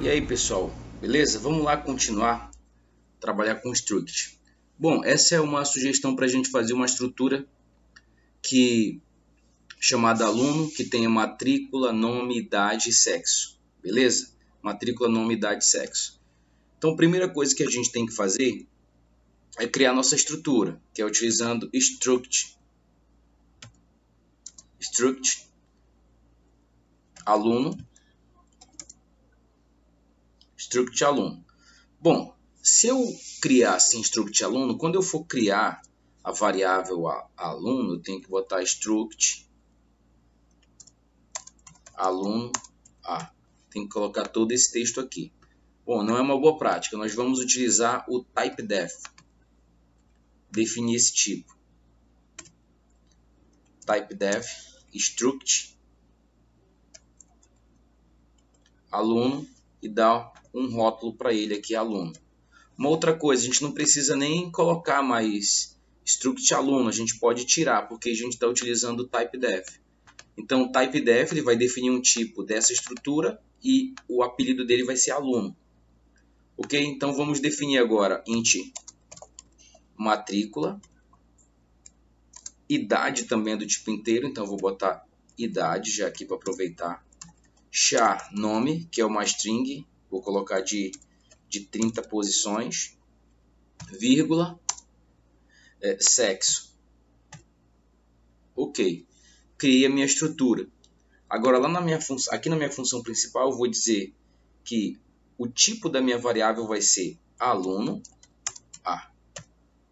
E aí, pessoal, beleza? Vamos lá continuar a trabalhar com struct. Bom, essa é uma sugestão para a gente fazer uma estrutura que chamada aluno, que tenha matrícula, nome, idade e sexo, beleza? Matrícula, nome, idade e sexo. Então, a primeira coisa que a gente tem que fazer é criar nossa estrutura, que é utilizando struct aluno, struct aluno. Bom, se eu criar assim struct aluno, quando eu for criar a variável aluno, eu tenho que botar struct aluno A. Tem que colocar todo esse texto aqui. Bom, não é uma boa prática. Nós vamos utilizar o typedef. Definir esse tipo. Typedef struct aluno e dar um rótulo para ele aqui, aluno. Uma outra coisa, a gente não precisa nem colocar mais struct aluno, a gente pode tirar, porque a gente está utilizando o typedef. Então, o typedef ele vai definir um tipo dessa estrutura e o apelido dele vai ser aluno. Ok? Então, vamos definir agora int matrícula, idade também é do tipo inteiro, então vou botar idade já aqui para aproveitar. Char nome, que é uma string, vou colocar de 30 posições, vírgula, sexo. Ok, criei a minha estrutura. Agora, lá na minha aqui na minha função principal, eu vou dizer que o tipo da minha variável vai ser aluno A.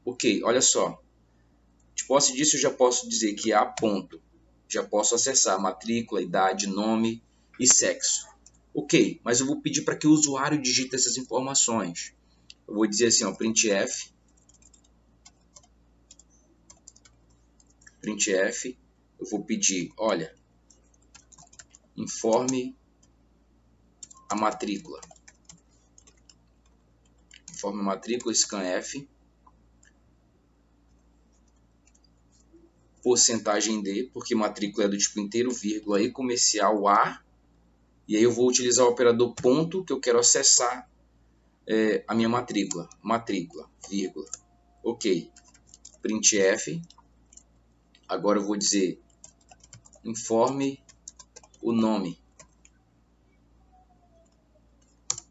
Ok, olha só. De posse disso, eu já posso dizer que A ponto. Já posso acessar matrícula, idade, nome e sexo. Ok, mas eu vou pedir para que o usuário digite essas informações. Eu vou dizer assim, ó, printf, eu vou pedir, olha, informe a matrícula. Informe a matrícula, scanf, porcentagem D, porque matrícula é do tipo inteiro, vírgula, e comercial A. E aí eu vou utilizar o operador ponto, que eu quero acessar a minha matrícula, vírgula. Ok, printf, agora eu vou dizer informe o nome.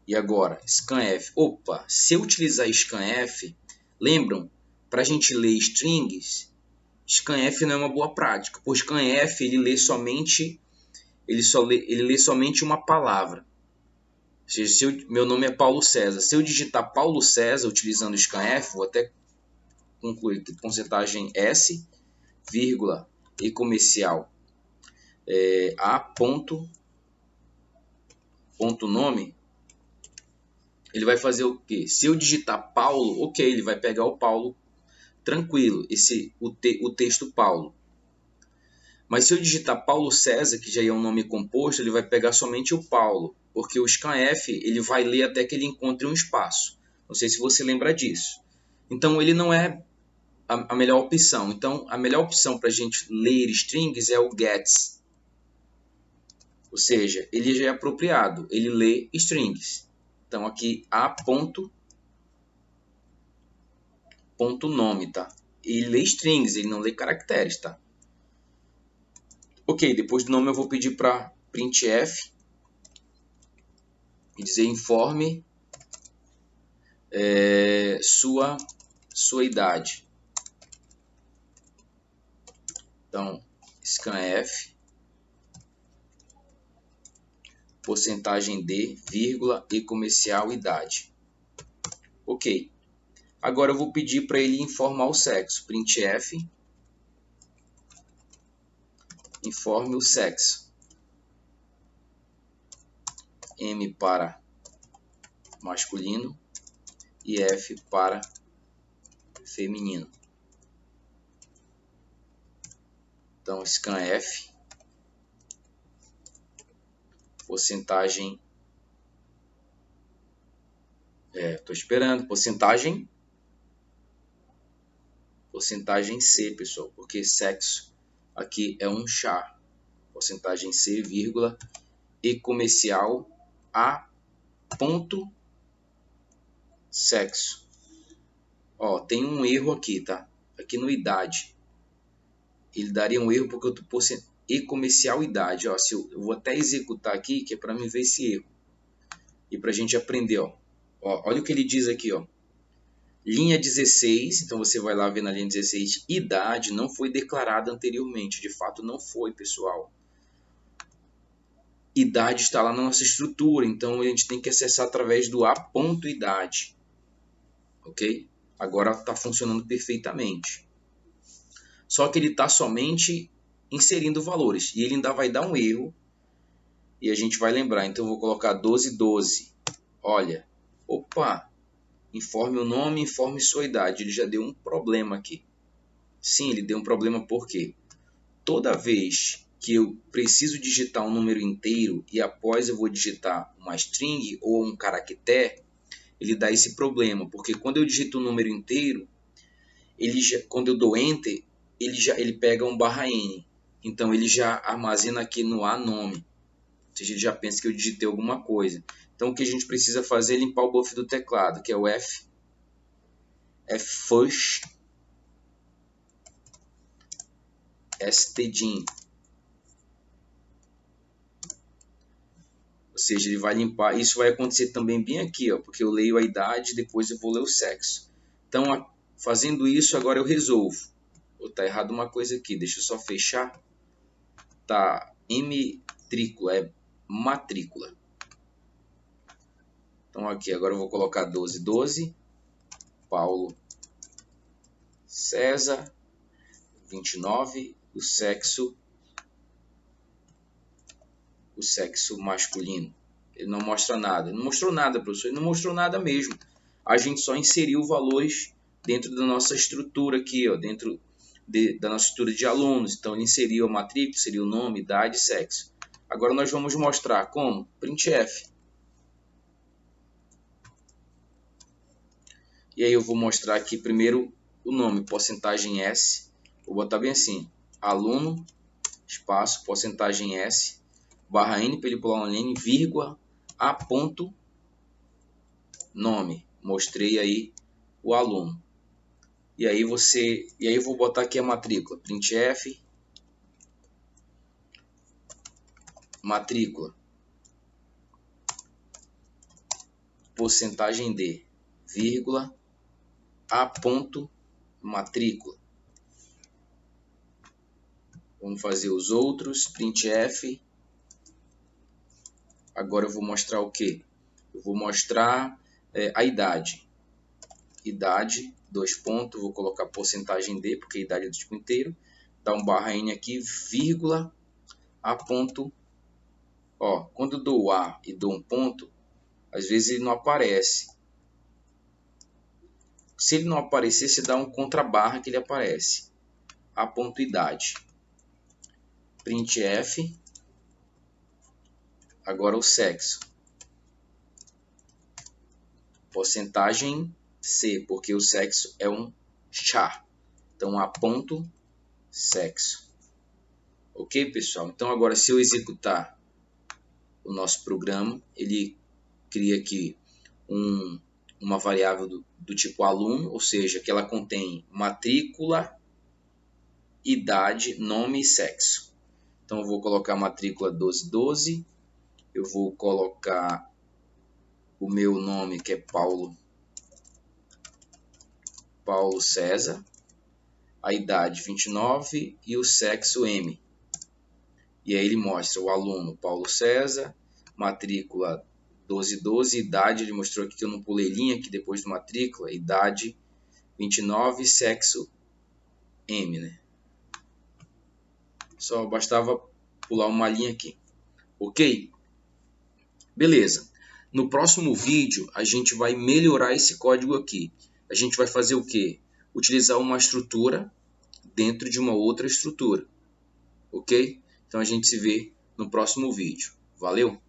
E agora, scanf. Opa, se eu utilizar scanf, lembram, para a gente ler strings, scanf não é uma boa prática, pois scanf ele lê somente uma palavra. Ou seja, meu nome é Paulo César. Se eu digitar Paulo César utilizando scanf, vou até concluir que porcentagem S, vírgula, e comercial A ponto nome, ele vai fazer o quê? Se eu digitar Paulo, ok, ele vai pegar o Paulo tranquilo, o texto Paulo. Mas se eu digitar Paulo César, que já é um nome composto, ele vai pegar somente o Paulo, porque o scanf ele vai ler até que ele encontre um espaço. Não sei se você lembra disso. Então ele não é a melhor opção. Então a melhor opção para a gente ler strings é o gets. Ou seja, ele já é apropriado, ele lê strings. Então aqui a ponto nome, tá? Ele lê strings, ele não lê caracteres, tá? Ok, depois do nome eu vou pedir para printf e dizer informe sua idade. Então, scanf, porcentagem D, vírgula, e comercial, idade. Ok. Agora eu vou pedir para ele informar o sexo. Printf, informe o sexo. M para masculino e F para feminino. Então, scanf, porcentagem, estou esperando, porcentagem C, pessoal, porque sexo aqui é um char. Porcentagem C, vírgula, e comercial A ponto sexo. Ó, tem um erro aqui, tá? Aqui no idade. Ele daria um erro porque eu estou e comercial idade. Ó, se eu vou até executar aqui, que é para mim ver esse erro. E para a gente aprender, ó. Olha o que ele diz aqui, ó. Linha 16, então você vai lá ver na linha 16, idade não foi declarada anteriormente. De fato não foi, pessoal. Idade está lá na nossa estrutura, então a gente tem que acessar através do a.idade. Ok? Agora está funcionando perfeitamente. Só que ele está somente inserindo valores. E ele ainda vai dar um erro. E a gente vai lembrar. Então eu vou colocar 1212. Olha. Opa. Informe o nome, informe sua idade. Ele já deu um problema aqui. Sim, ele deu um problema por quê? Toda vez que eu preciso digitar um número inteiro e após eu vou digitar uma string ou um caractere, ele dá esse problema. Porque quando eu digito um número inteiro, quando eu dou Enter, ele pega um /n. Então ele já armazena aqui no a nome. Ou seja, ele já pensa que eu digitei alguma coisa. Então o que a gente precisa fazer é limpar o buff do teclado, que é o first stdin. Ou seja, ele vai limpar. Isso vai acontecer também bem aqui, ó, porque eu leio a idade, depois eu vou ler o sexo. Então, fazendo isso, agora eu resolvo. Tá errado uma coisa aqui, deixa eu só fechar. Tá matrícula, é matrícula. Então aqui, agora eu vou colocar 1212, Paulo César, 29, o sexo masculino. Ele não mostra nada. Ele não mostrou nada, professor. Ele não mostrou nada mesmo. A gente só inseriu valores dentro da nossa estrutura aqui, ó, dentro da nossa estrutura de alunos. Então ele inseriu a matrícula, inseriu o nome, idade e sexo. Agora nós vamos mostrar como? Printf. E aí eu vou mostrar aqui primeiro o nome, porcentagem S. Vou botar bem assim, aluno, espaço, porcentagem S, /n, película online, vírgula, a ponto, nome. Mostrei aí o aluno. E aí eu vou botar aqui a matrícula, printf, matrícula, porcentagem D, vírgula, a ponto, matrícula. Vamos fazer os outros, printf. Agora eu vou mostrar o que? Eu vou mostrar a idade. Idade, 2 pontos, vou colocar porcentagem D, porque a idade é do tipo inteiro. Dá um /n aqui, vírgula, a ponto. Ó, quando eu dou A e dou um ponto, às vezes ele não aparece. Se ele não aparecer, você dá um contrabarra que ele aparece. A ponto idade. Printf. Agora o sexo. Porcentagem C, porque o sexo é um char. Então, a ponto sexo. Ok, pessoal? Então, agora se eu executar o nosso programa, ele cria aqui uma variável do tipo aluno, ou seja, que ela contém matrícula, idade, nome e sexo. Então, eu vou colocar matrícula 1212, eu vou colocar o meu nome, que é Paulo César, a idade 29 e o sexo M. E aí ele mostra o aluno Paulo César, matrícula 1212, idade, ele mostrou aqui que eu não pulei linha aqui depois do matrícula, idade 29, sexo M, né? Só bastava pular uma linha aqui. Ok? Beleza. No próximo vídeo, a gente vai melhorar esse código aqui. A gente vai fazer o quê? Utilizar uma estrutura dentro de uma outra estrutura. Ok? Então a gente se vê no próximo vídeo. Valeu!